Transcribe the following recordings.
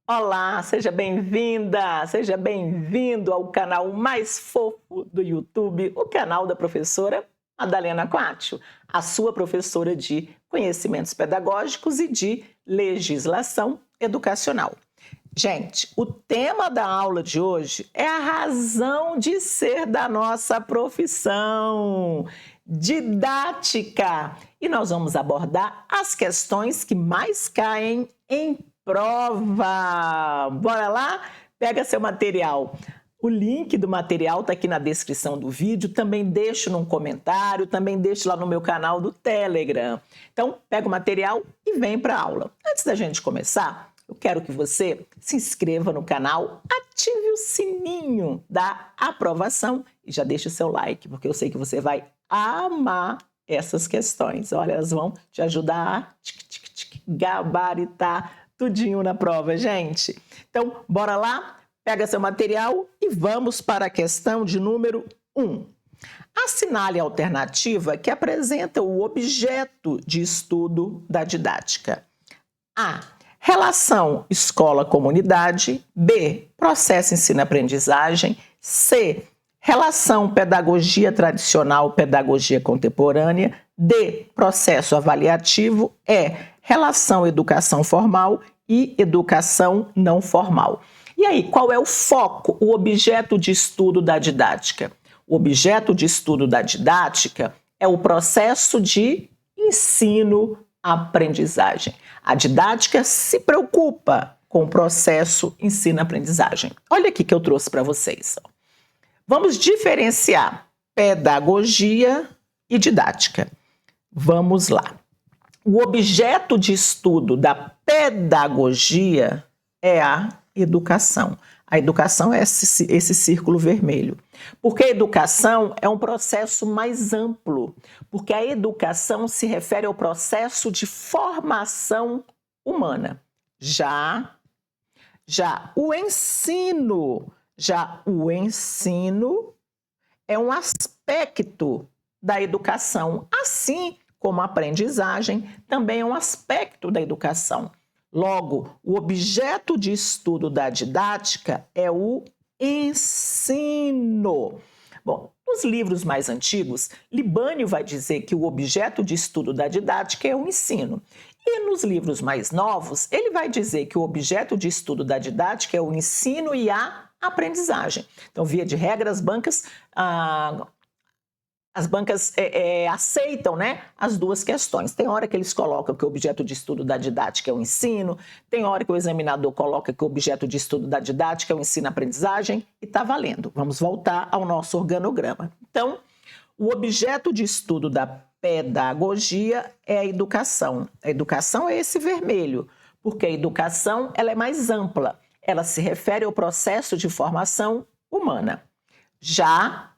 Olá, seja bem-vinda, seja bem-vindo ao canal mais fofo do YouTube, o canal da professora Madalena Coatio, a sua professora de conhecimentos pedagógicos e de legislação educacional. Gente, o tema da aula de hoje é a razão de ser da nossa profissão, didática. E nós vamos abordar as questões que mais caem em prova. Bora lá? Pega seu material. O link do material está aqui na descrição do vídeo, também deixo num comentário, também deixo lá no meu canal do Telegram. Então, pega o material e vem para a aula. Antes da gente começar, eu quero que você se inscreva no canal, ative o sininho da aprovação e já deixe o seu like, porque eu sei que você vai amar essas questões. Olha, elas vão te ajudar a gabaritar tudinho na prova, gente. Então, bora lá? Pega seu material e vamos para a questão de número 1. Assinale a alternativa que apresenta o objeto de estudo da didática. A. Relação escola-comunidade. B. Processo ensino-aprendizagem. C. Relação pedagogia tradicional-pedagogia contemporânea. D. Processo avaliativo. E. Relação educação formal e educação não formal. E aí, qual é o foco, o objeto de estudo da didática? O objeto de estudo da didática é o processo de ensino-aprendizagem. A didática se preocupa com o processo ensino-aprendizagem. Olha aqui que eu trouxe para vocês. Vamos diferenciar pedagogia e didática. Vamos lá. O objeto de estudo da pedagogia é a educação. A educação é esse círculo vermelho. Porque a educação é um processo mais amplo, porque a educação se refere ao processo de formação humana. Já o ensino é um aspecto da educação, assim como a aprendizagem também é um aspecto da educação. Logo, o objeto de estudo da didática é o ensino. Bom, nos livros mais antigos, Libânio vai dizer que o objeto de estudo da didática é o ensino. E nos livros mais novos, ele vai dizer que o objeto de estudo da didática é o ensino e a aprendizagem. Então, via de regra, as bancas aceitam, né, as duas questões. Tem hora que eles colocam que o objeto de estudo da didática é o ensino, tem hora que o examinador coloca que o objeto de estudo da didática é o ensino-aprendizagem e está valendo. Vamos voltar ao nosso organograma. Então, o objeto de estudo da pedagogia é a educação. A educação é esse vermelho, porque a educação ela é mais ampla. Ela se refere ao processo de formação humana. Já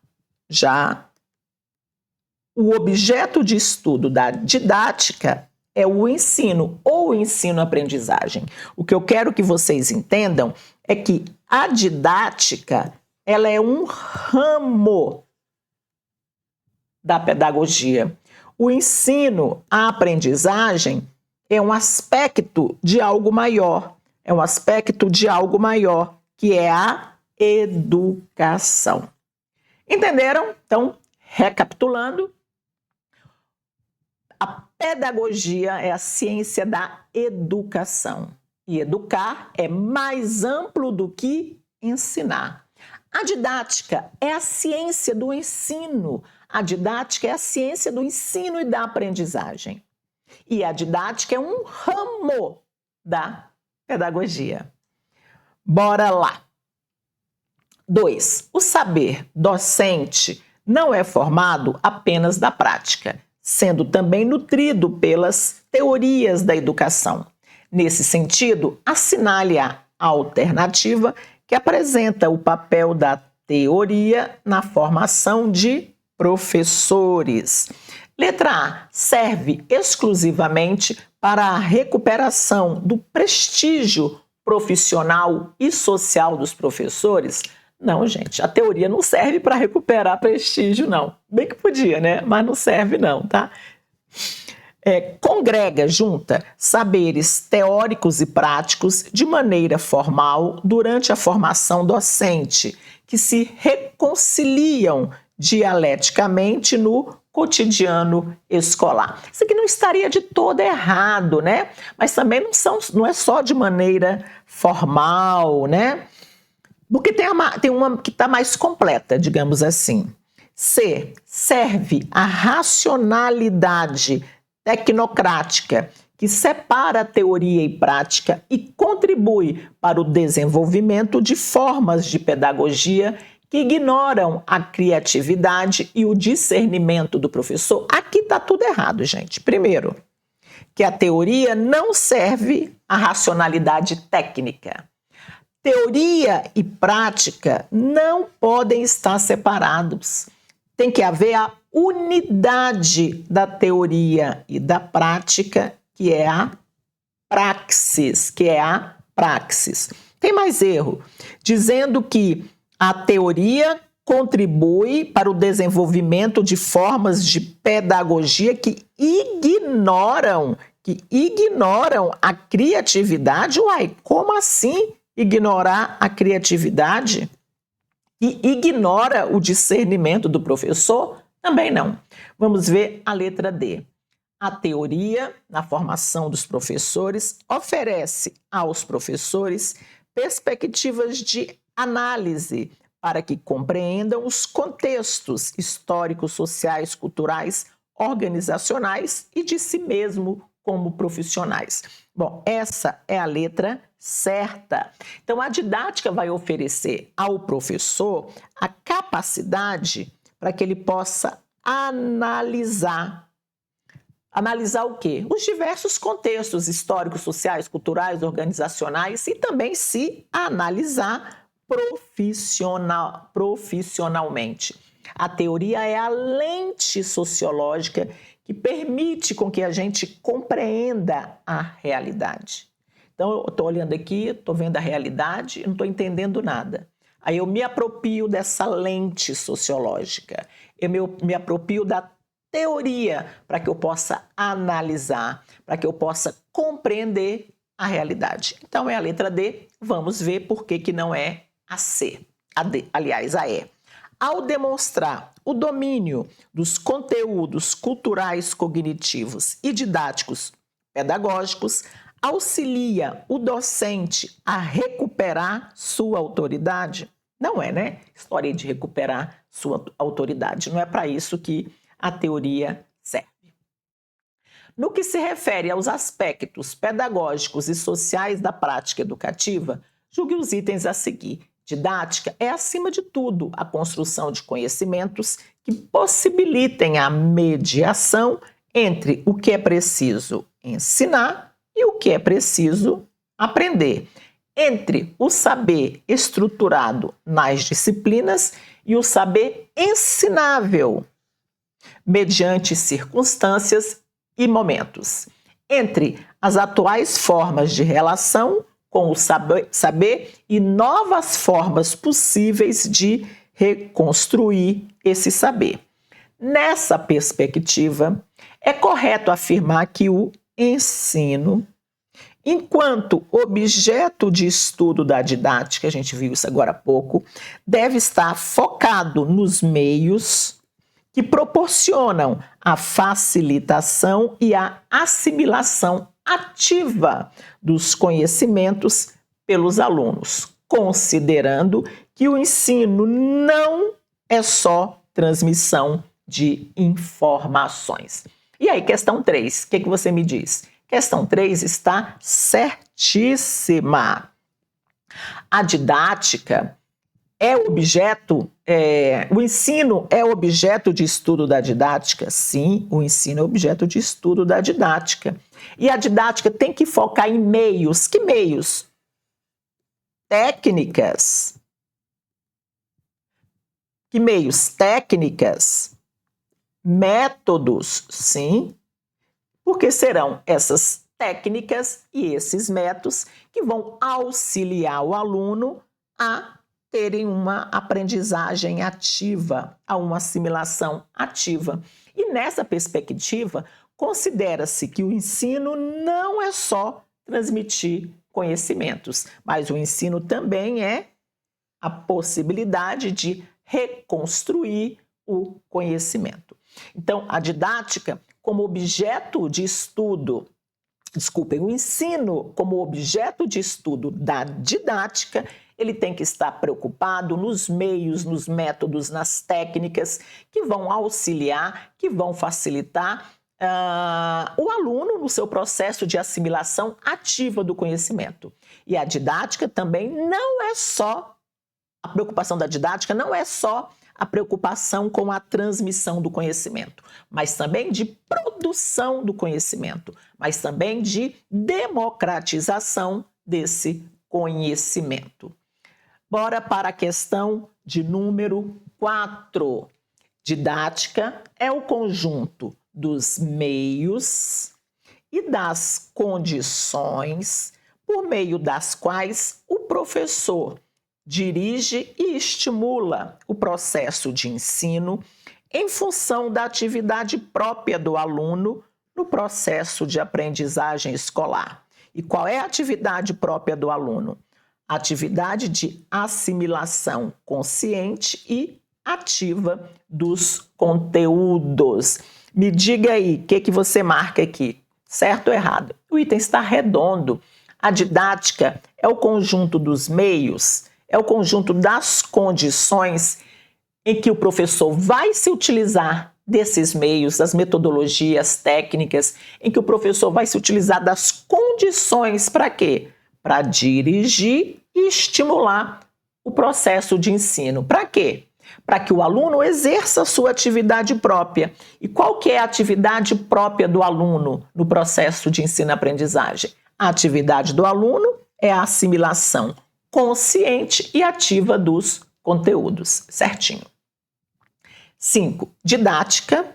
o objeto de estudo da didática é o ensino ou ensino-aprendizagem. O que eu quero que vocês entendam é que a didática ela é um ramo da pedagogia. O ensino, a aprendizagem, é um aspecto de algo maior. É um aspecto de algo maior, que é a educação. Entenderam? Então, recapitulando, a pedagogia é a ciência da educação. E educar é mais amplo do que ensinar. A didática é a ciência do ensino. A didática é a ciência do ensino e da aprendizagem. E a didática é um ramo da pedagogia. Bora lá. 2. O saber docente não é formado apenas da prática, sendo também nutrido pelas teorias da educação. Nesse sentido, assinale a alternativa que apresenta o papel da teoria na formação de professores. Letra A. Serve exclusivamente para a recuperação do prestígio profissional e social dos professores? Não, gente, a teoria não serve para recuperar prestígio, não. Bem que podia, né? Mas não serve não, tá? congrega, junta saberes teóricos e práticos de maneira formal durante a formação docente, que se reconciliam dialeticamente no cotidiano escolar. Isso aqui não estaria de todo errado, né? Mas também não é só de maneira formal, né? Porque tem uma que está mais completa, digamos assim. C. Serve a racionalidade tecnocrática que separa a teoria e prática e contribui para o desenvolvimento de formas de pedagogia que ignoram a criatividade e o discernimento do professor. Aqui está tudo errado, gente. Primeiro, que a teoria não serve à racionalidade técnica. Teoria e prática não podem estar separados. Tem que haver a unidade da teoria e da prática, que é a praxis, Tem mais erro, dizendo que a teoria contribui para o desenvolvimento de formas de pedagogia que ignoram a criatividade. Uai, como assim ignorar a criatividade? E ignora o discernimento do professor? Também não. Vamos ver a letra D. A teoria, na formação dos professores, oferece aos professores perspectivas de análise para que compreendam os contextos históricos, sociais, culturais, organizacionais e de si mesmo como profissionais. Bom, essa é a letra certa. Então, a didática vai oferecer ao professor a capacidade para que ele possa analisar. Analisar o quê? Os diversos contextos históricos, sociais, culturais, organizacionais e também se analisar profissionalmente. A teoria é a lente sociológica que permite com que a gente compreenda a realidade. Então, eu estou olhando aqui, estou vendo a realidade e não estou entendendo nada. Aí eu me aproprio dessa lente sociológica, eu me aproprio da teoria para que eu possa analisar, para que eu possa compreender a realidade. Então, é a letra D. Vamos ver por que não é a C. A D, aliás, a E. Ao demonstrar o domínio dos conteúdos culturais, cognitivos e didáticos pedagógicos, auxilia o docente a recuperar sua autoridade? Não é, né? História de recuperar sua autoridade. Não é para isso que a teoria serve. No que se refere aos aspectos pedagógicos e sociais da prática educativa, julgue os itens a seguir. Didática é, acima de tudo, a construção de conhecimentos que possibilitem a mediação entre o que é preciso ensinar e o que é preciso aprender, entre o saber estruturado nas disciplinas e o saber ensinável, mediante circunstâncias e momentos, entre as atuais formas de relação com o saber e novas formas possíveis de reconstruir esse saber. Nessa perspectiva, é correto afirmar que o ensino, enquanto objeto de estudo da didática, a gente viu isso agora há pouco, deve estar focado nos meios que proporcionam a facilitação e a assimilação ativa dos conhecimentos pelos alunos, considerando que o ensino não é só transmissão de informações. E aí, questão 3, o que você me diz? Questão 3 está certíssima. A didática é objeto, o ensino é objeto de estudo da didática? Sim, o ensino é objeto de estudo da didática. E a didática tem que focar em meios. Que meios? Técnicas. Que meios? Técnicas. Métodos, sim. Porque serão essas técnicas e esses métodos que vão auxiliar o aluno a terem uma aprendizagem ativa, a uma assimilação ativa. E nessa perspectiva, considera-se que o ensino não é só transmitir conhecimentos, mas o ensino também é a possibilidade de reconstruir o conhecimento. Então, a didática como objeto de estudo, o ensino como objeto de estudo da didática, ele tem que estar preocupado nos meios, nos métodos, nas técnicas que vão auxiliar, que vão facilitar o aluno no seu processo de assimilação ativa do conhecimento. E a didática também não é só, a preocupação da didática não é só a preocupação com a transmissão do conhecimento, mas também de produção do conhecimento, mas também de democratização desse conhecimento. Bora para a questão de número 4. Didática é o conjunto dos meios e das condições por meio das quais o professor dirige e estimula o processo de ensino em função da atividade própria do aluno no processo de aprendizagem escolar. E qual é a atividade própria do aluno? A atividade de assimilação consciente e ativa dos conteúdos. Me diga aí, o que você marca aqui? Certo ou errado? O item está redondo. A didática é o conjunto dos meios, é o conjunto das condições em que o professor vai se utilizar desses meios, das metodologias técnicas, em que o professor vai se utilizar das condições para quê? Para dirigir e estimular o processo de ensino. Para quê? Para que o aluno exerça a sua atividade própria. E qual que é a atividade própria do aluno no processo de ensino-aprendizagem? A atividade do aluno é a assimilação consciente e ativa dos conteúdos. Certinho. 5. Didática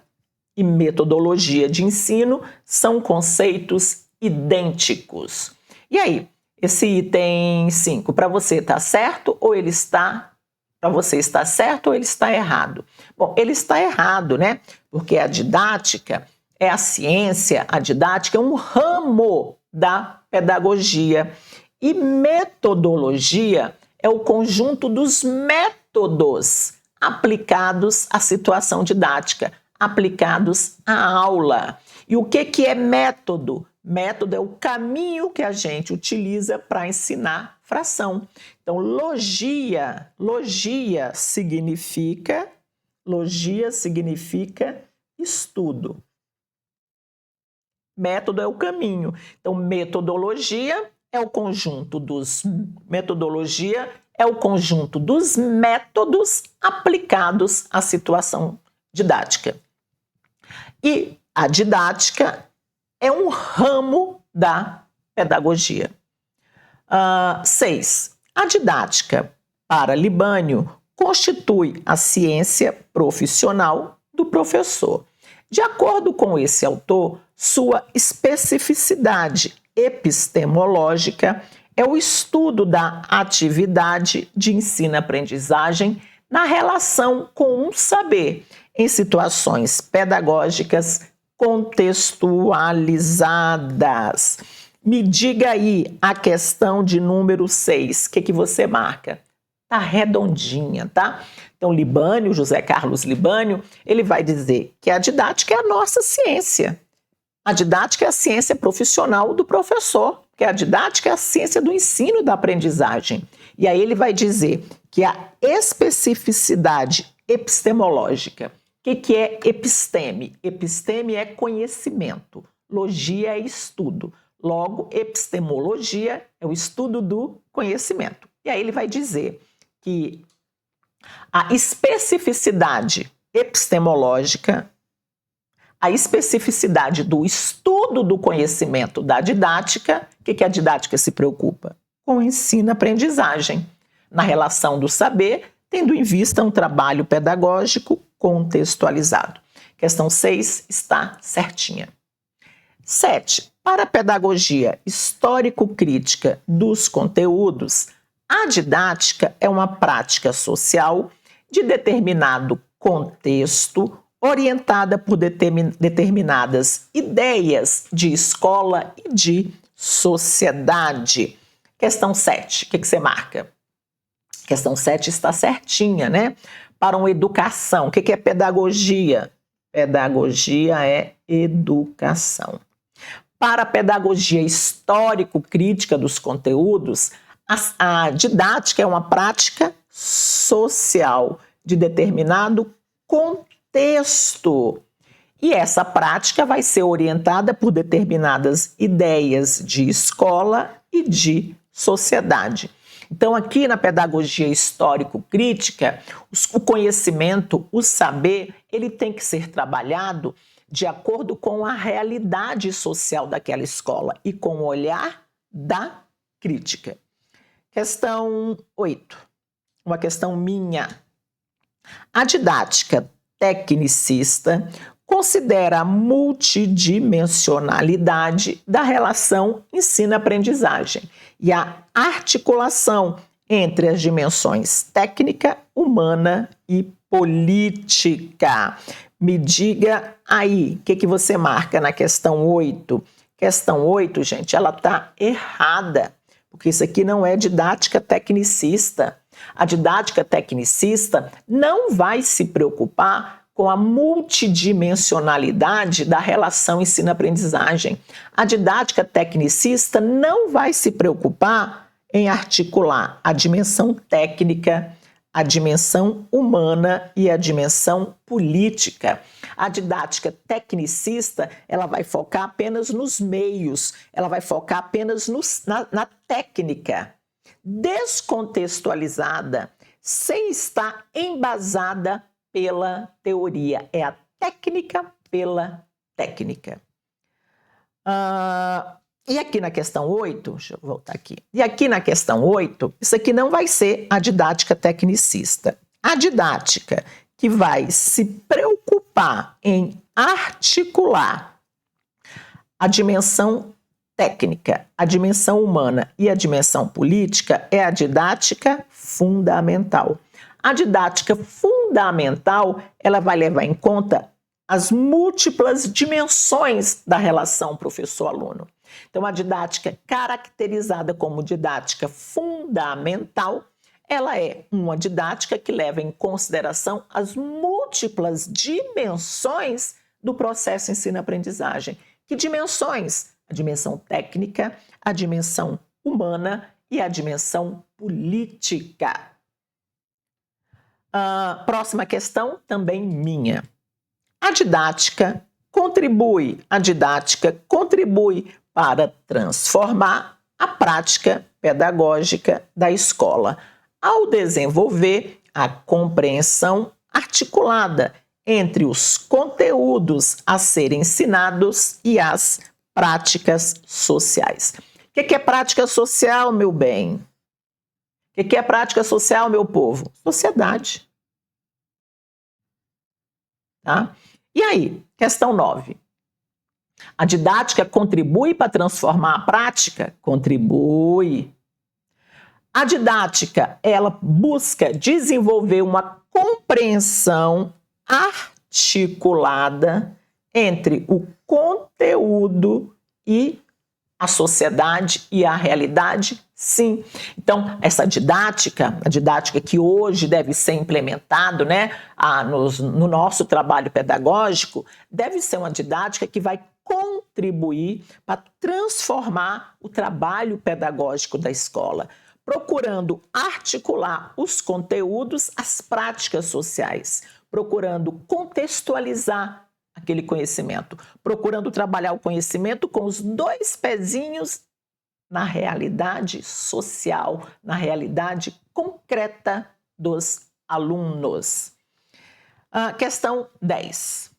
e metodologia de ensino são conceitos idênticos. E aí, esse item 5, para você está certo ou ele está... Para você está certo ou ele está errado? Bom, ele está errado, né? Porque a didática é a ciência, a didática é um ramo da pedagogia. E metodologia é o conjunto dos métodos aplicados à situação didática, aplicados à aula. E o que é método? Método é o caminho que a gente utiliza para ensinar fração. Então, logia significa estudo. Método é o caminho. Então, metodologia é o conjunto dos métodos aplicados à situação didática. E a didática é um ramo da pedagogia. 6. A didática, para Libânio, constitui a ciência profissional do professor. De acordo com esse autor, sua especificidade epistemológica é o estudo da atividade de ensino-aprendizagem na relação com um saber em situações pedagógicas contextualizadas. Me diga aí a questão de número 6. O que você marca? Tá redondinha, tá? Então, Libânio, José Carlos Libânio, ele vai dizer que a didática é a nossa ciência. A didática é a ciência profissional do professor, que a didática é a ciência do ensino e da aprendizagem. E aí ele vai dizer que a especificidade epistemológica. O que é episteme? Episteme é conhecimento, logia é estudo. Logo, epistemologia é o estudo do conhecimento. E aí ele vai dizer que a especificidade epistemológica, a especificidade do estudo do conhecimento da didática, o que a didática se preocupa? Com o ensino-aprendizagem, na relação do saber, tendo em vista um trabalho pedagógico contextualizado. Questão 6 está certinha. 7. Para a pedagogia histórico-crítica dos conteúdos, a didática é uma prática social de determinado contexto orientada por determinadas ideias de escola e de sociedade. Questão 7, o que você marca? Questão 7 está certinha, né? Para uma educação. O que é pedagogia? Pedagogia é educação. Para a pedagogia histórico-crítica dos conteúdos, a didática é uma prática social de determinado contexto. E essa prática vai ser orientada por determinadas ideias de escola e de sociedade. Então, aqui na pedagogia histórico-crítica, o conhecimento, o saber, ele tem que ser trabalhado de acordo com a realidade social daquela escola e com o olhar da crítica. Questão 8, uma questão minha. A didática tecnicista considera a multidimensionalidade da relação ensino-aprendizagem e a articulação entre as dimensões técnica, humana e política. Me diga aí, o que você marca na questão 8? Questão 8, gente, ela está errada, porque isso aqui não é didática tecnicista. A didática tecnicista não vai se preocupar com a multidimensionalidade da relação ensino-aprendizagem. A didática tecnicista não vai se preocupar em articular a dimensão técnica, a dimensão humana e a dimensão política. A didática tecnicista, ela vai focar apenas nos meios, ela vai focar apenas na técnica, descontextualizada, sem estar embasada pela teoria. É a técnica pela técnica. E aqui na questão 8, deixa eu voltar aqui. E aqui na questão 8, isso aqui não vai ser a didática tecnicista. A didática que vai se preocupar em articular a dimensão técnica, a dimensão humana e a dimensão política é a didática fundamental. A didática fundamental, ela vai levar em conta as múltiplas dimensões da relação professor-aluno. Então, a didática caracterizada como didática fundamental, ela é uma didática que leva em consideração as múltiplas dimensões do processo ensino-aprendizagem. Que dimensões? A dimensão técnica, a dimensão humana e a dimensão política. Próxima questão, também minha. A didática contribui para transformar a prática pedagógica da escola, ao desenvolver a compreensão articulada entre os conteúdos a serem ensinados e as práticas sociais. O que é prática social, meu bem? O que é prática social, meu povo? Sociedade. Tá? E aí, questão 9. A didática contribui para transformar a prática? Contribui. A didática, ela busca desenvolver uma compreensão articulada entre o conteúdo e a sociedade e a realidade? Sim. Então, essa didática, a didática que hoje deve ser implementado, né, no nosso trabalho pedagógico, deve ser uma didática que vai contribuir para transformar o trabalho pedagógico da escola, procurando articular os conteúdos às práticas sociais, procurando contextualizar aquele conhecimento, procurando trabalhar o conhecimento com os dois pezinhos na realidade social, na realidade concreta dos alunos. Questão 10.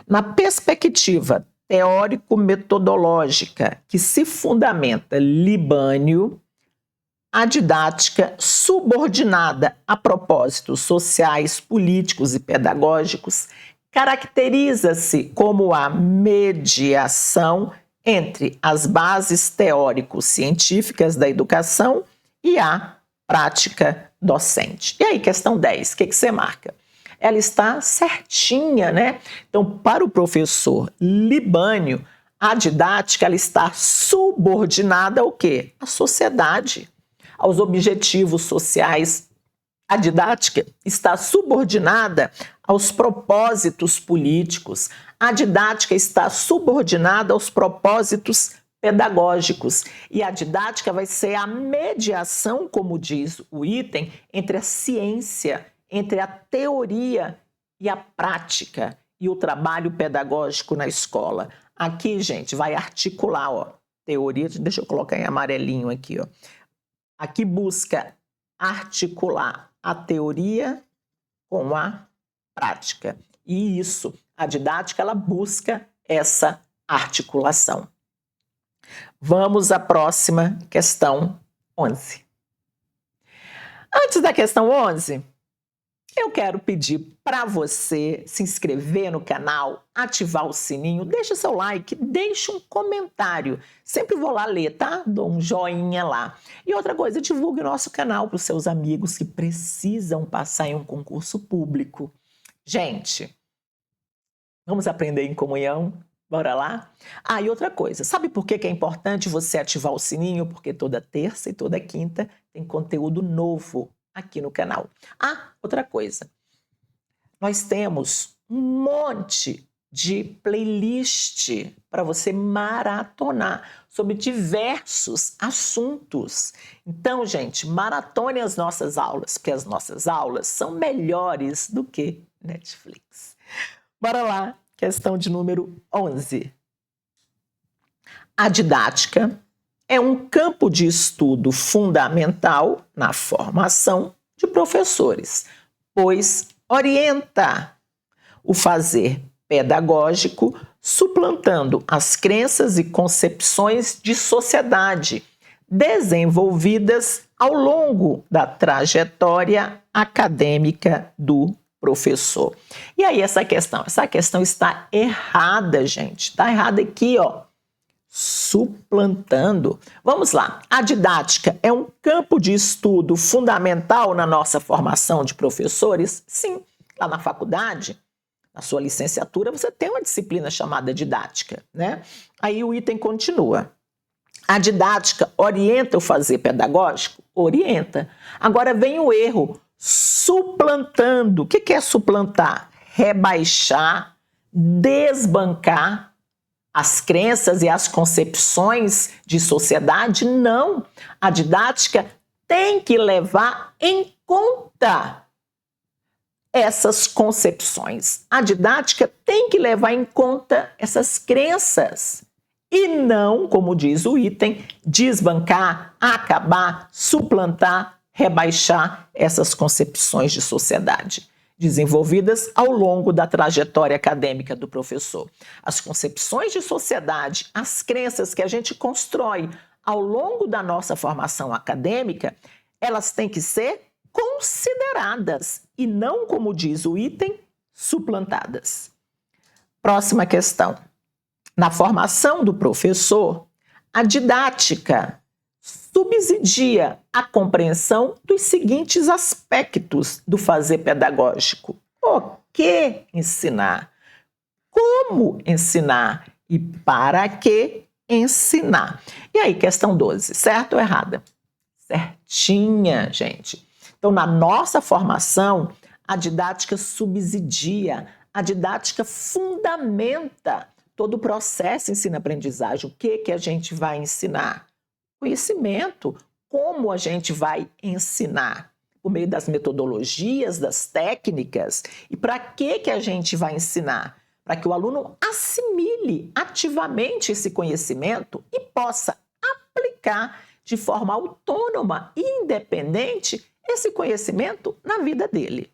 Na perspectiva teórico-metodológica que se fundamenta Libânio, a didática subordinada a propósitos sociais, políticos e pedagógicos caracteriza-se como a mediação entre as bases teórico-científicas da educação e a prática docente. E aí, questão 10, o que você marca? ela está certinha, né? Então, para o professor Libânio, a didática ela está subordinada ao quê? À sociedade, aos objetivos sociais. A didática está subordinada aos propósitos políticos. A didática está subordinada aos propósitos pedagógicos. E a didática vai ser a mediação, como diz o item, entre a ciência, entre a teoria e a prática e o trabalho pedagógico na escola. Aqui, gente, vai articular, ó, teoria, deixa eu colocar em amarelinho aqui, ó. Aqui busca articular a teoria com a prática. E isso, a didática, ela busca essa articulação. Vamos à próxima questão 11. Antes da questão 11, eu quero pedir para você se inscrever no canal, ativar o sininho, deixa seu like, deixa um comentário. Sempre vou lá ler, tá? Dou um joinha lá. E outra coisa, divulgue o nosso canal para os seus amigos que precisam passar em um concurso público. Gente, vamos aprender em comunhão? Bora lá? Ah, e outra coisa, sabe por que é importante você ativar o sininho? Porque toda terça e toda quinta tem conteúdo novo aqui no canal. Ah, outra coisa, nós temos um monte de playlist para você maratonar sobre diversos assuntos. Então, gente, maratone as nossas aulas, porque as nossas aulas são melhores do que Netflix. Bora lá, questão de número 11. A didática é um campo de estudo fundamental na formação de professores, pois orienta o fazer pedagógico, suplantando as crenças e concepções de sociedade desenvolvidas ao longo da trajetória acadêmica do professor. E aí essa questão está errada, gente. Está errada aqui, ó. Suplantando. Vamos lá. A didática é um campo de estudo fundamental na nossa formação de professores? Sim. Lá na faculdade, na sua licenciatura, você tem uma disciplina chamada didática, né? Aí o item continua. A didática orienta o fazer pedagógico? Orienta. Agora vem o erro. Suplantando. O que é suplantar? Rebaixar, desbancar as crenças e as concepções de sociedade? Não. A didática tem que levar em conta essas concepções. A didática tem que levar em conta essas crenças e não, como diz o item, desbancar, acabar, suplantar, rebaixar essas concepções de sociedade desenvolvidas ao longo da trajetória acadêmica do professor. As concepções de sociedade, as crenças que a gente constrói ao longo da nossa formação acadêmica, elas têm que ser consideradas e não, como diz o item, suplantadas. Próxima questão. Na formação do professor, a didática subsidia a compreensão dos seguintes aspectos do fazer pedagógico. O que ensinar? Como ensinar? E para que ensinar? E aí, questão 12, certo ou errada? Certinha, gente. Então, na nossa formação, a didática subsidia, a didática fundamenta todo o processo ensino-aprendizagem. O que a gente vai ensinar? Conhecimento. Como a gente vai ensinar? Por meio das metodologias, das técnicas. E para que a gente vai ensinar? Para que o aluno assimile ativamente esse conhecimento e possa aplicar de forma autônoma e independente esse conhecimento na vida dele.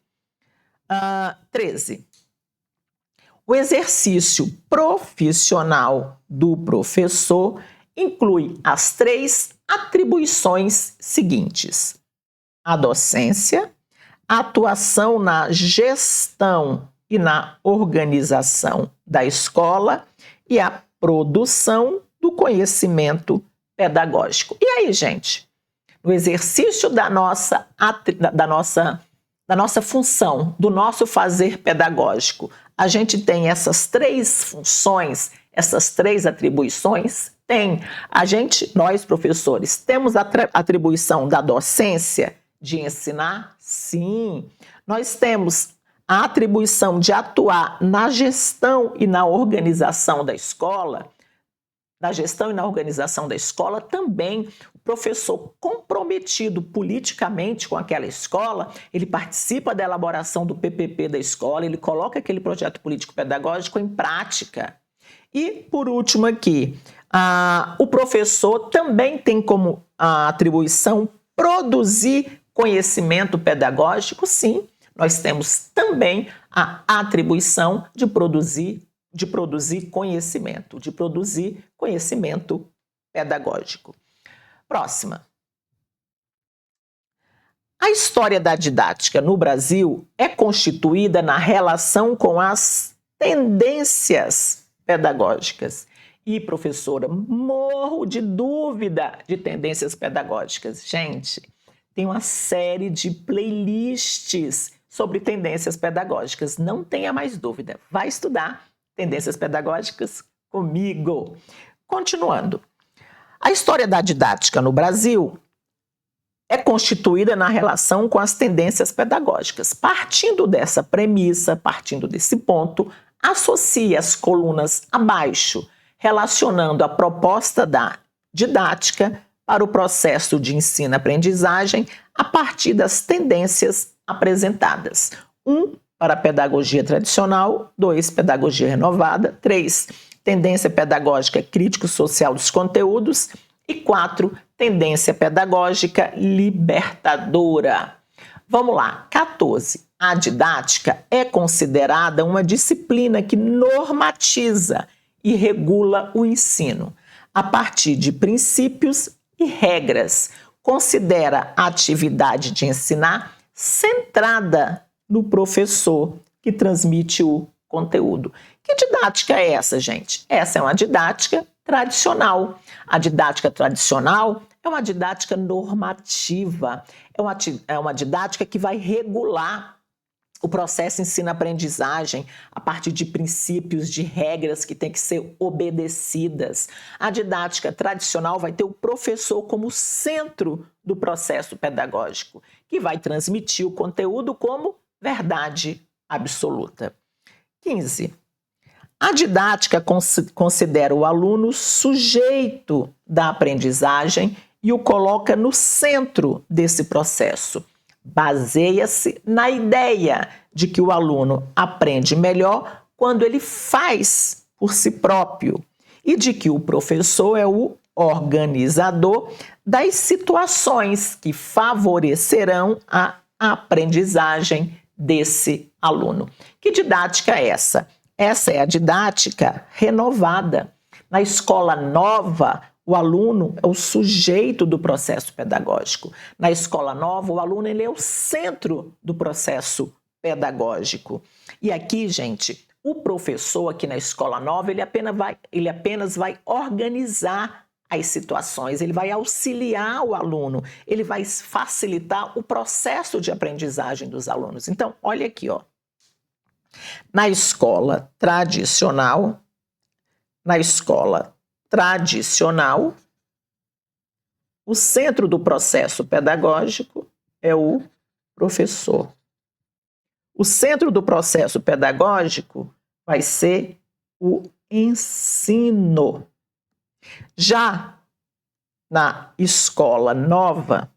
13. O exercício profissional do professor inclui as 3 atribuições seguintes: a docência, a atuação na gestão e na organização da escola e a produção do conhecimento pedagógico. E aí, gente, no exercício da nossa da nossa função, do nosso fazer pedagógico, a gente tem essas 3 funções, essas 3 atribuições? Tem. Nós professores, temos a atribuição da docência, de ensinar? Sim. Nós temos a atribuição de atuar na gestão e na organização da escola. Na gestão e na organização da escola também, o professor comprometido politicamente com aquela escola, ele participa da elaboração do PPP da escola, ele coloca aquele projeto político-pedagógico em prática. E, por último aqui, o professor também tem como atribuição produzir conhecimento pedagógico. Sim, nós temos também a atribuição de produzir conhecimento pedagógico. Próxima. A história da didática no Brasil é constituída na relação com as tendências pedagógicas. E, professora, morro de dúvida de tendências pedagógicas. Gente, tem uma série de playlists sobre tendências pedagógicas. Não tenha mais dúvida. Vai estudar tendências pedagógicas comigo. Continuando. A história da didática no Brasil é constituída na relação com as tendências pedagógicas. Partindo dessa premissa, partindo desse ponto, associe as colunas abaixo, relacionando a proposta da didática para o processo de ensino-aprendizagem a partir das tendências apresentadas. 1. Para a pedagogia tradicional. 2. Pedagogia renovada. 3. Tendência pedagógica crítico-social dos conteúdos. E 4. Tendência pedagógica libertadora. Vamos lá. 14. A didática é considerada uma disciplina que normatiza e regula o ensino, a partir de princípios e regras. Considera a atividade de ensinar centrada no professor que transmite o conteúdo. Que didática é essa, gente? Essa é uma didática tradicional. A didática tradicional é uma didática normativa, é uma didática que vai regular o processo ensino-aprendizagem a partir de princípios, de regras que têm que ser obedecidas. A didática tradicional vai ter o professor como centro do processo pedagógico, que vai transmitir o conteúdo como verdade absoluta. 15. A didática considera o aluno sujeito da aprendizagem e o coloca no centro desse processo. Baseia-se na ideia de que o aluno aprende melhor quando ele faz por si próprio e de que o professor é o organizador das situações que favorecerão a aprendizagem desse aluno. Que didática é essa? Essa é a didática renovada. Na escola nova, o aluno é o sujeito do processo pedagógico. Na escola nova, o aluno ele é o centro do processo pedagógico. E aqui, gente, o professor aqui na escola nova, ele apenas vai organizar as situações, ele vai auxiliar o aluno, ele vai facilitar o processo de aprendizagem dos alunos. Então, olha aqui, ó. Na escola tradicional, o centro do processo pedagógico é o professor. O centro do processo pedagógico vai ser o ensino. Já na escola nova,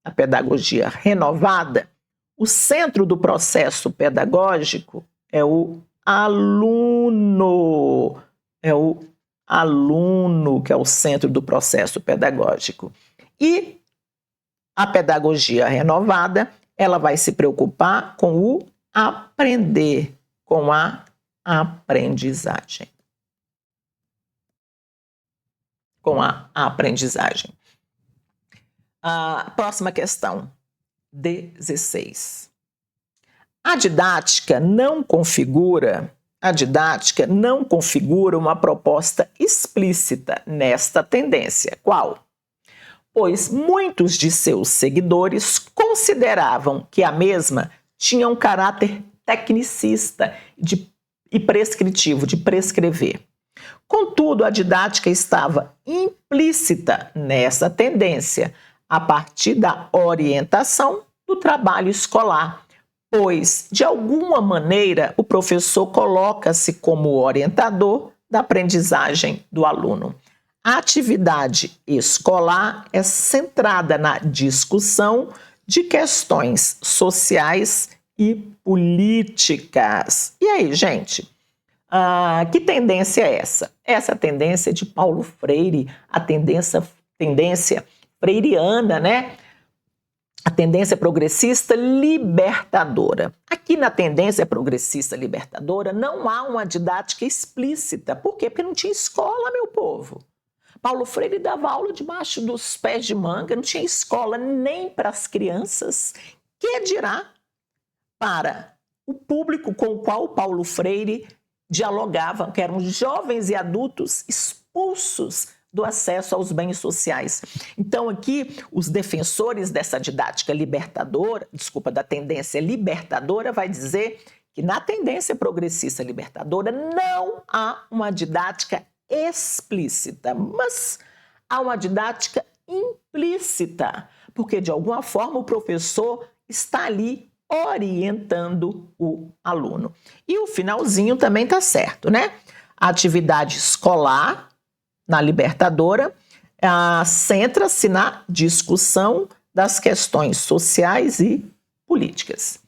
a pedagogia renovada, o centro do processo pedagógico é o aluno. É o aluno que é o centro do processo pedagógico. E a pedagogia renovada, ela vai se preocupar com o aprender, com a aprendizagem. Com a aprendizagem. A próxima questão, 16. A didática não configura uma proposta explícita nesta tendência. Qual? pois muitos de seus seguidores consideravam que a mesma tinha um caráter tecnicista e prescritivo, de prescrever. Contudo, a didática estava implícita nessa tendência, a partir da orientação do trabalho escolar, pois, de alguma maneira, o professor coloca-se como orientador da aprendizagem do aluno. A atividade escolar é centrada na discussão de questões sociais e políticas. E aí, gente? Que tendência é essa? Essa é a tendência de Paulo Freire, a tendência freiriana, né? A tendência progressista libertadora. Aqui na tendência progressista libertadora não há uma didática explícita. Por quê? Porque não tinha escola, meu povo. Paulo Freire dava aula debaixo dos pés de manga, não tinha escola nem para as crianças, que dirá para o público com o qual Paulo Freire dialogava, que eram jovens e adultos expulsos do acesso aos bens sociais. Então aqui os defensores dessa didática libertadora, da tendência libertadora, vai dizer que na tendência progressista libertadora não há uma didática explícita, mas há uma didática implícita, porque de alguma forma o professor está ali orientando o aluno. E o finalzinho também está certo, né? A atividade escolar na libertadora centra-se na discussão das questões sociais e políticas.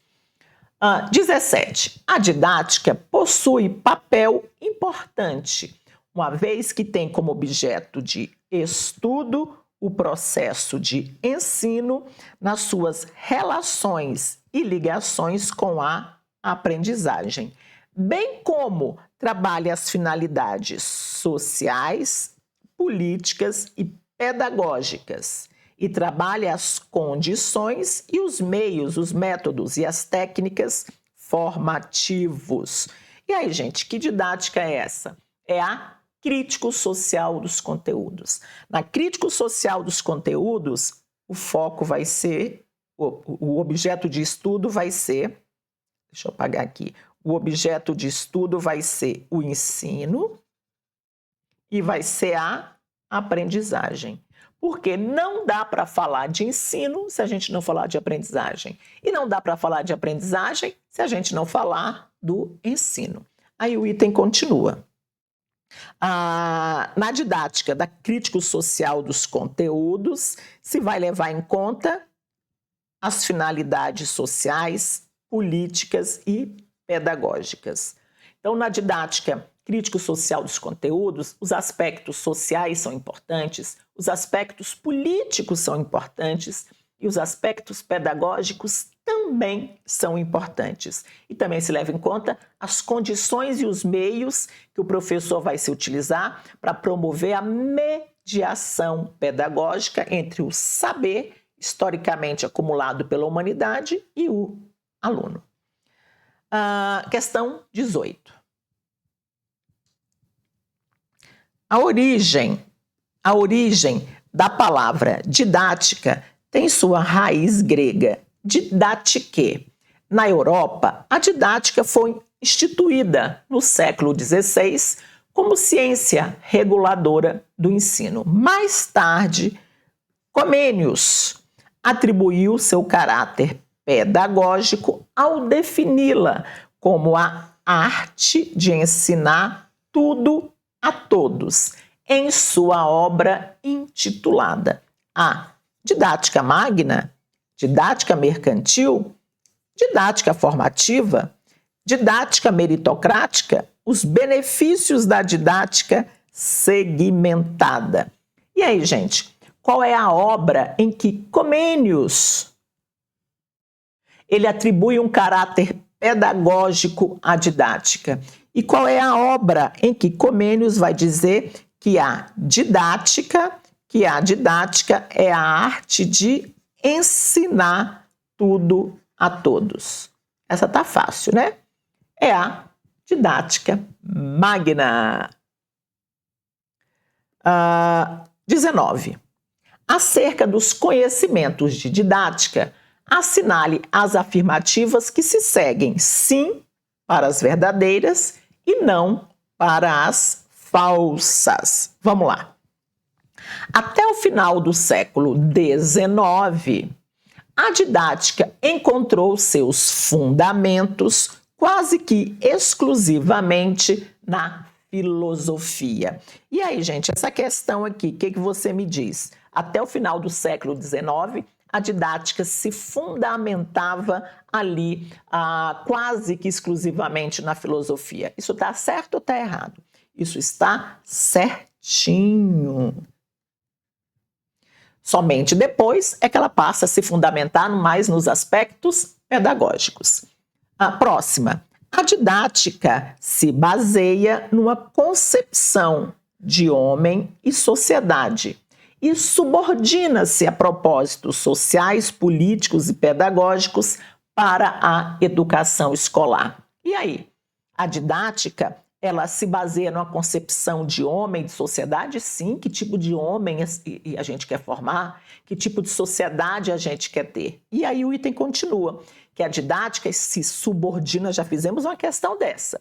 17. A didática possui papel importante, uma vez que tem como objeto de estudo o processo de ensino nas suas relações e ligações com a aprendizagem, bem como trabalha as finalidades sociais, políticas e pedagógicas, e trabalha as condições e os meios, os métodos e as técnicas formativos. E aí, gente, que didática é essa? É a crítico-social dos conteúdos. Na crítico-social dos conteúdos, o foco vai ser, o objeto de estudo vai ser, deixa eu apagar aqui, o objeto de estudo vai ser o ensino e vai ser a aprendizagem. Porque não dá para falar de ensino se a gente não falar de aprendizagem. E não dá para falar de aprendizagem se a gente não falar do ensino. Aí o item continua. Na didática da crítico-social dos conteúdos, se vai levar em conta as finalidades sociais, políticas e pedagógicas. Então, na didática crítico-social dos conteúdos, os aspectos sociais são importantes, os aspectos políticos são importantes e os aspectos pedagógicos também são importantes. E também se leva em conta as condições e os meios que o professor vai se utilizar para promover a mediação pedagógica entre o saber historicamente acumulado pela humanidade e o aluno. Questão 18. A origem da palavra didática tem sua raiz grega, didatike. Na Europa, a didática foi instituída no século XVI como ciência reguladora do ensino. Mais tarde, Comênios atribuiu seu caráter pedagógico ao defini-la como a arte de ensinar tudo a todos, em sua obra intitulada A Didática Magna, Didática Mercantil, Didática Formativa, Didática Meritocrática, os benefícios da didática segmentada. E aí, gente, qual é a obra em que Comênios ele atribui um caráter pedagógico à didática? E qual é a obra em que Comênios vai dizer que a didática é a arte de ensinar tudo a todos? Essa tá fácil, né? É a Didática Magna. 19. Acerca dos conhecimentos de didática, assinale as afirmativas que se seguem sim para as verdadeiras e não para as falsas. Vamos lá. Até o final do século XIX, a didática encontrou seus fundamentos quase que exclusivamente na filosofia. E aí, gente, essa questão aqui, o que você me diz? Até o final do século XIX, a didática se fundamentava ali quase que exclusivamente na filosofia. Isso está certo ou está errado? Isso está certinho. Somente depois é que ela passa a se fundamentar mais nos aspectos pedagógicos. A próxima. A didática se baseia numa concepção de homem e sociedade e subordina-se a propósitos sociais, políticos e pedagógicos para a educação escolar. E aí? A didática, ela se baseia numa concepção de homem, de sociedade? Sim. Que tipo de homem a gente quer formar? Que tipo de sociedade a gente quer ter? E aí o item continua, que a didática se subordina, já fizemos uma questão dessa,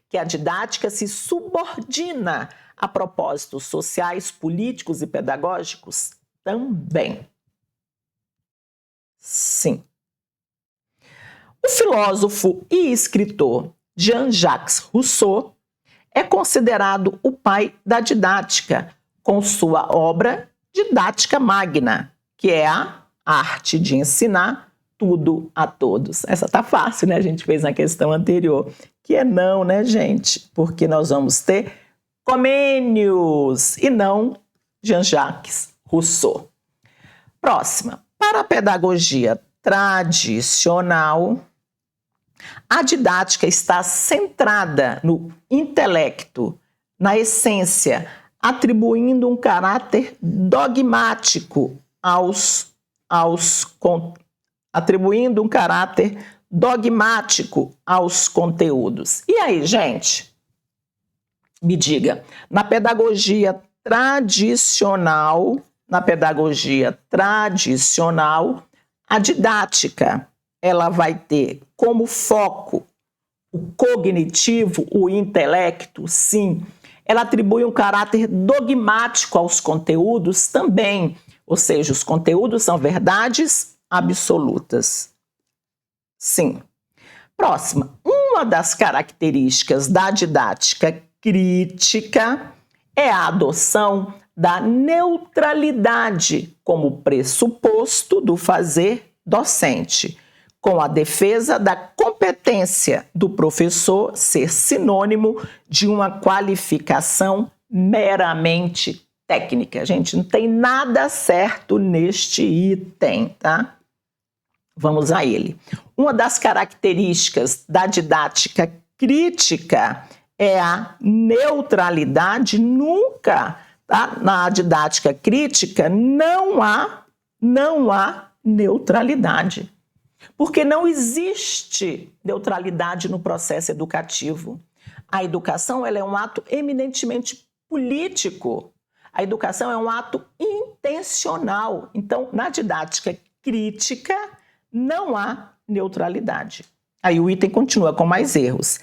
que a didática se subordina a propósitos sociais, políticos e pedagógicos? Também. Sim. O filósofo e escritor Jean-Jacques Rousseau é considerado o pai da didática, com sua obra Didática Magna, que é a arte de ensinar tudo a todos. Essa tá fácil, né? A gente fez na questão anterior. Que é não, né, gente? Porque nós vamos ter Comênios e não Jean-Jacques Rousseau. Próxima. Para a pedagogia tradicional, a didática está centrada no intelecto, na essência, atribuindo um caráter dogmático aos conteúdos. E aí, gente? Me diga, na pedagogia tradicional, a didática, ela vai ter como foco o cognitivo, o intelecto, sim. Ela atribui um caráter dogmático aos conteúdos também, ou seja, os conteúdos são verdades absolutas. Sim. Próxima. Uma das características da didática crítica é a adoção da neutralidade como pressuposto do fazer docente, com a defesa da competência do professor ser sinônimo de uma qualificação meramente técnica. Gente, não tem nada certo neste item, tá? Vamos a ele. Uma das características da didática crítica é a neutralidade. Nunca, tá? Na didática crítica não há neutralidade. Porque não existe neutralidade no processo educativo. A educação, ela é um ato eminentemente político. A educação é um ato intencional. Então, na didática crítica, não há neutralidade. Aí o item continua com mais erros.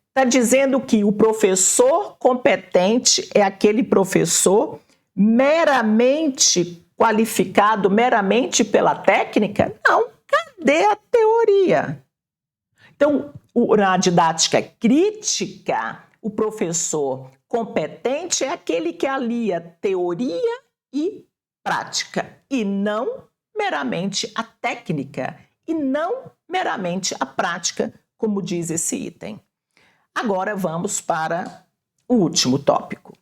Está dizendo que o professor competente é aquele professor meramente qualificado, meramente pela técnica? Não. Cadê a teoria? Então, na didática crítica, o professor competente é aquele que alia teoria e prática, e não meramente a técnica, e não meramente a prática, como diz esse item. Agora vamos para o último tópico.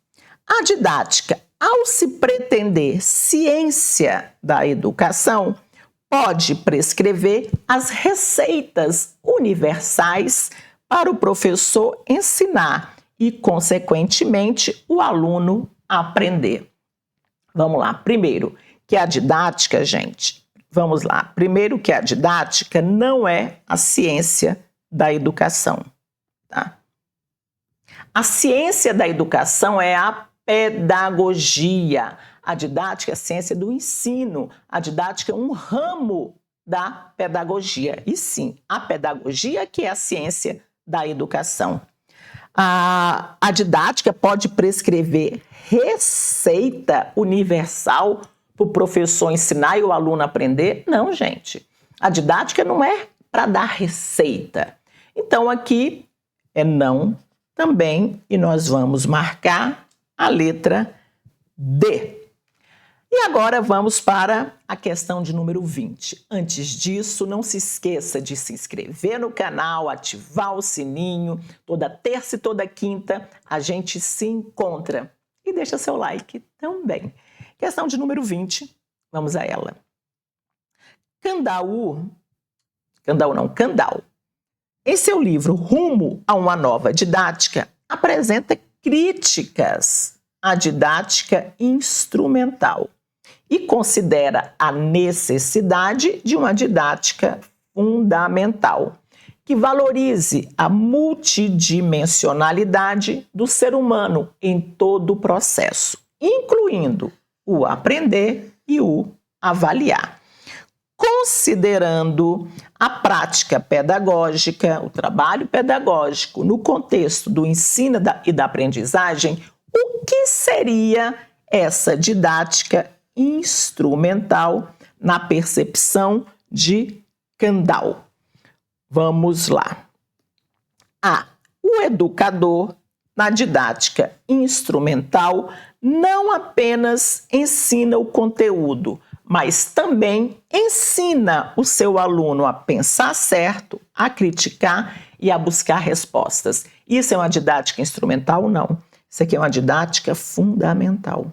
A didática, ao se pretender ciência da educação, pode prescrever as receitas universais para o professor ensinar e, consequentemente, o aluno aprender. Vamos lá. Primeiro, que a didática, gente, vamos lá. Primeiro que a didática não é a ciência da educação, tá? A ciência da educação é a pedagogia. A didática é a ciência do ensino. A didática é um ramo da pedagogia. E sim, a pedagogia que é a ciência da educação. A didática pode prescrever receita universal para o professor ensinar e o aluno aprender? Não, gente. A didática não é para dar receita. Então, aqui é não também, e nós vamos marcar a letra D. E agora vamos para a questão de número 20. Antes disso, não se esqueça de se inscrever no canal, ativar o sininho. Toda terça e toda quinta a gente se encontra. E deixa seu like também. Questão de número 20, vamos a ela. Kandau, em seu livro Rumo a uma Nova Didática, apresenta críticas à didática instrumental e considera a necessidade de uma didática fundamental, que valorize a multidimensionalidade do ser humano em todo o processo, incluindo o aprender e o avaliar. Considerando a prática pedagógica, o trabalho pedagógico no contexto do ensino e da aprendizagem, o que seria essa didática instrumental na percepção de Kandau? Vamos lá. A. O educador, na didática instrumental, não apenas ensina o conteúdo, mas também ensina o seu aluno a pensar certo, a criticar e a buscar respostas. Isso é uma didática instrumental? Não. Isso aqui é uma didática fundamental.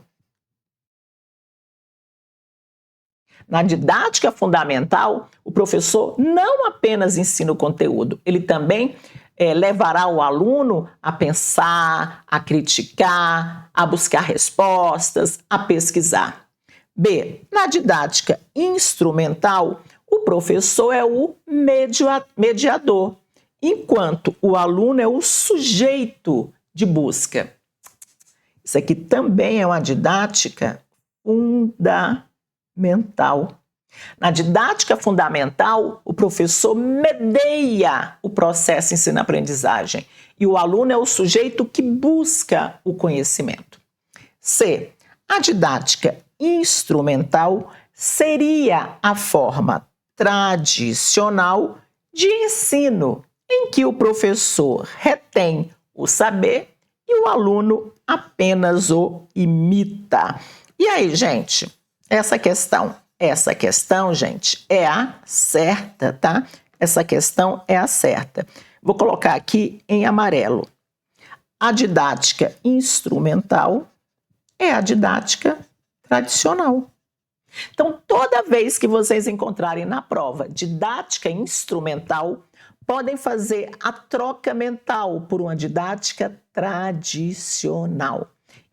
Na didática fundamental, o professor não apenas ensina o conteúdo, ele também levará o aluno a pensar, a criticar, a buscar respostas, a pesquisar. B. Na didática instrumental, o professor é o mediador, enquanto o aluno é o sujeito de busca. Isso aqui também é uma didática fundamental. Na didática fundamental, o professor medeia o processo ensino-aprendizagem e o aluno é o sujeito que busca o conhecimento. C. A didática instrumental seria a forma tradicional de ensino em que o professor retém o saber e o aluno apenas o imita. E aí, gente, essa questão, gente, é a certa, tá? Essa questão é a certa. Vou colocar aqui em amarelo. A didática instrumental é a didática tradicional. Então, toda vez que vocês encontrarem na prova didática instrumental, podem fazer a troca mental por uma didática tradicional.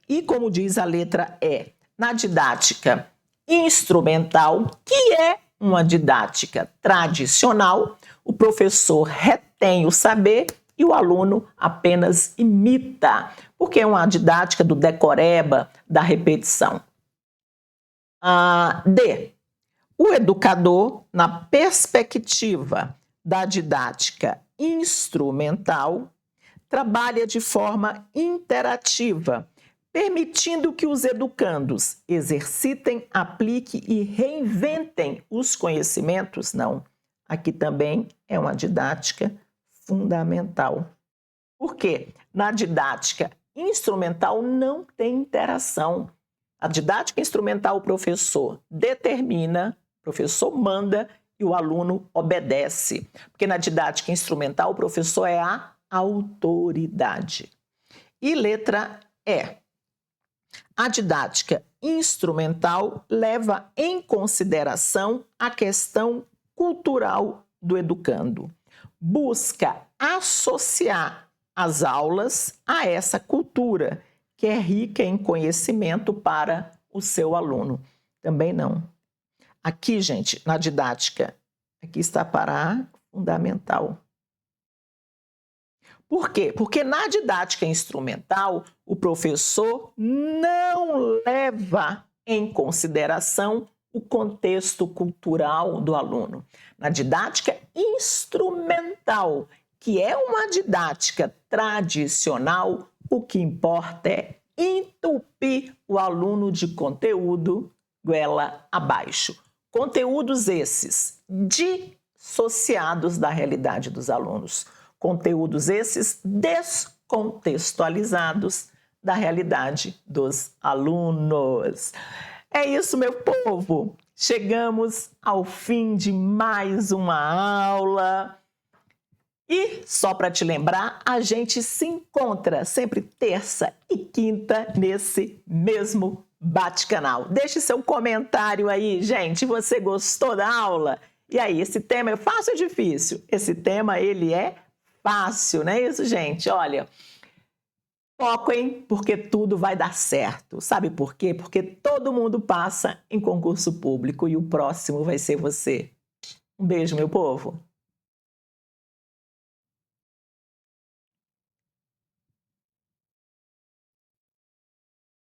E como diz a letra E, na didática instrumental, que é uma didática tradicional, o professor retém o saber e o aluno apenas imita, porque é uma didática do decoreba, da repetição. D. O educador, na perspectiva da didática instrumental, trabalha de forma interativa, permitindo que os educandos exercitem, apliquem e reinventem os conhecimentos? Não. Aqui também é uma didática fundamental. Por quê? Na didática instrumental não tem interação. A didática instrumental, o professor determina, o professor manda e o aluno obedece. Porque na didática instrumental, o professor é a autoridade. E letra E. A didática instrumental leva em consideração a questão cultural do educando. Busca associar as aulas a essa cultura, que é rica em conhecimento para o seu aluno. Também não. Aqui, gente, na didática, aqui está para a fundamental. Por quê? Porque na didática instrumental, o professor não leva em consideração o contexto cultural do aluno. Na didática instrumental, que é uma didática tradicional, o que importa é entupir o aluno de conteúdo goela abaixo. Conteúdos esses dissociados da realidade dos alunos. Conteúdos esses descontextualizados da realidade dos alunos. É isso, meu povo. Chegamos ao fim de mais uma aula. E, só para te lembrar, a gente se encontra sempre terça e quinta nesse mesmo bate-canal. Deixe seu comentário aí, gente. Você gostou da aula? E aí, esse tema é fácil ou difícil? Esse tema, ele é fácil, não é isso, gente? Olha, foco, hein? Porque tudo vai dar certo. Sabe por quê? Porque todo mundo passa em concurso público e o próximo vai ser você. Um beijo, meu povo.